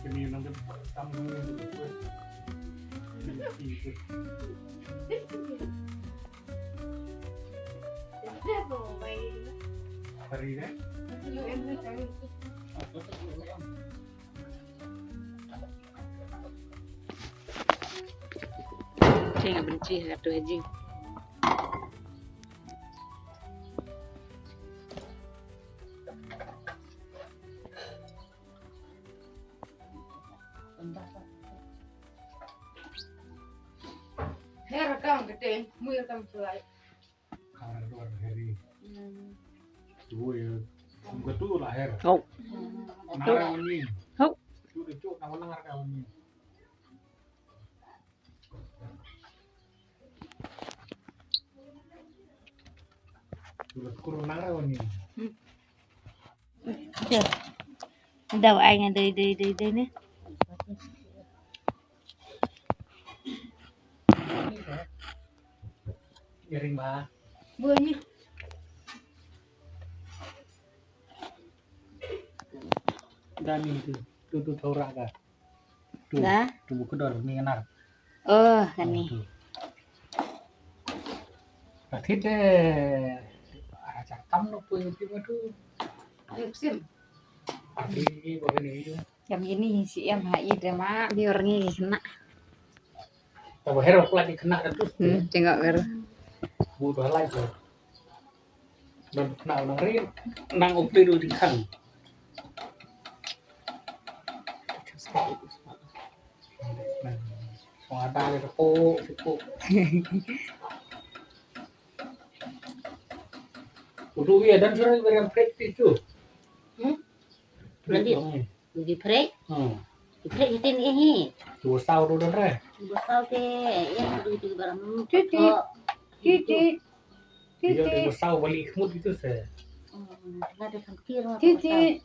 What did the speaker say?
Ini nanti tamu itu. Hari ini? Saya nggak benci satu aja. Herra kan gede, muilta mulai. Karena luar hari. Dua ya. Betul lah her. Oh. Nara ini. Oh. Sudah cuk kamu dengar kawan ini. Sudah kurang nara ini. Đâu anh à, đây nè. Miring mah. Bunyi. Dan itu tuh thorak kah? Tuh. Dah. Tuh buku dor ni enak. Oh, kan nih. Thịt deh. Ada cakam lo punya cuma tuh. Ayo sim. Pagi ini begini. Jam ini si em hai deh mak, biar nih kena. Tapi hero lagi kena kan tuh. Tengok baru. Butuh lagi. Dan kena orang lain. Nang ukli dulu di kang. Soalnya ada tepuk. Udah ya dan sudah berikan praktis tuh. Berarti di break. Di break itu nih. Dua tahun udah deh. Botol teh, ya di barang Cuci. Cuci. Dia udah besar balik mood itu saya. Ada kan kira. Cuci.